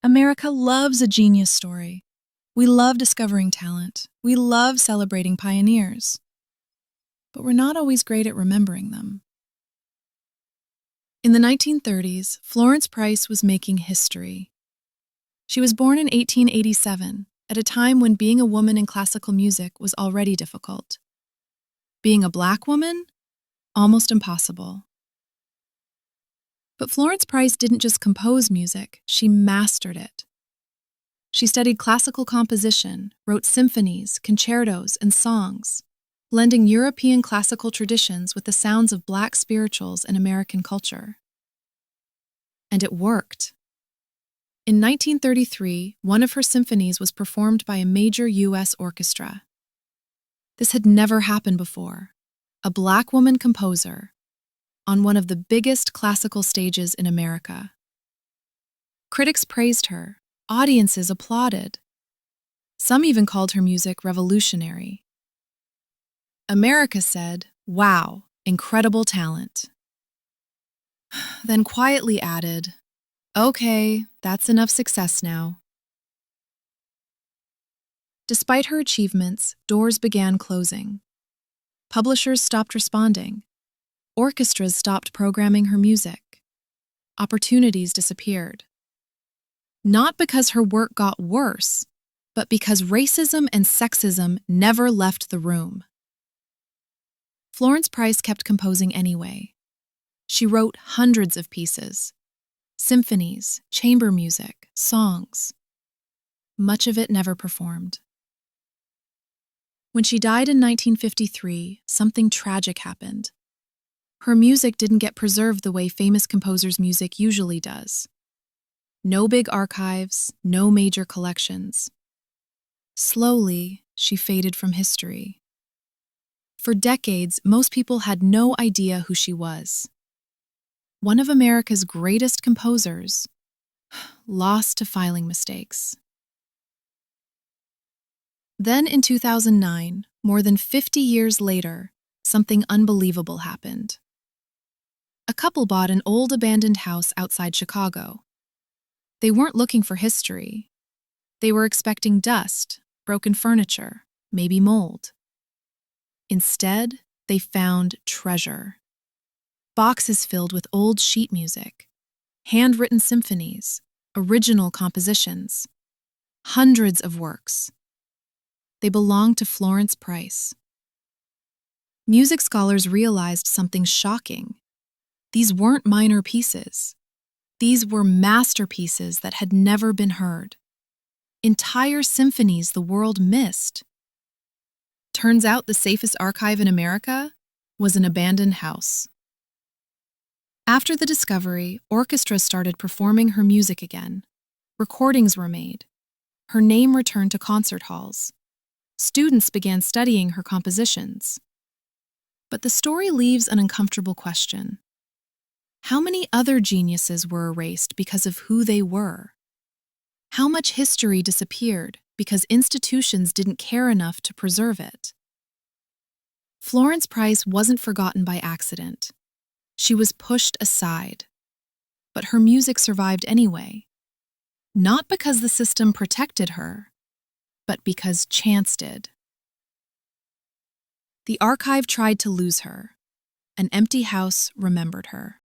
America loves a genius story. We love discovering talent. We love celebrating pioneers. But we're not always great at remembering them. In the 1930s, Florence Price was making history. She was born in 1887, at a time when being a woman in classical music was already difficult. Being a black woman? Almost impossible. But Florence Price didn't just compose music, she mastered it. She studied classical composition, wrote symphonies, concertos, and songs, blending European classical traditions with the sounds of black spirituals and American culture. And it worked. In 1933, one of her symphonies was performed by a major U.S. orchestra. This had never happened before. A black woman composer on one of the biggest classical stages in America. Critics praised her. Audiences applauded. Some even called her music revolutionary. America said, "Wow, incredible talent." Then quietly added, "Okay, that's enough success now." Despite her achievements, doors began closing. Publishers stopped responding. Orchestras stopped programming her music. Opportunities disappeared. Not because her work got worse, but because racism and sexism never left the room. Florence Price kept composing anyway. She wrote hundreds of pieces, symphonies, chamber music, songs. Much of it never performed. When she died in 1953, something tragic happened. Her music didn't get preserved the way famous composers' music usually does. No big archives, no major collections. Slowly, she faded from history. For decades, most people had no idea who she was. One of America's greatest composers, lost to filing mistakes. Then in 2009, more than 50 years later, something unbelievable happened. A couple bought an old abandoned house outside Chicago. They weren't looking for history. They were expecting dust, broken furniture, maybe mold. Instead, they found treasure. Boxes filled with old sheet music, handwritten symphonies, original compositions, hundreds of works. They belonged to Florence Price. Music scholars realized something shocking. These weren't minor pieces. These were masterpieces that had never been heard. Entire symphonies the world missed. Turns out the safest archive in America was an abandoned house. After the discovery, orchestras started performing her music again. Recordings were made. Her name returned to concert halls. Students began studying her compositions. But the story leaves an uncomfortable question. How many other geniuses were erased because of who they were? How much history disappeared because institutions didn't care enough to preserve it? Florence Price wasn't forgotten by accident. She was pushed aside. But her music survived anyway. Not because the system protected her, but because chance did. The archive tried to lose her. An empty house remembered her.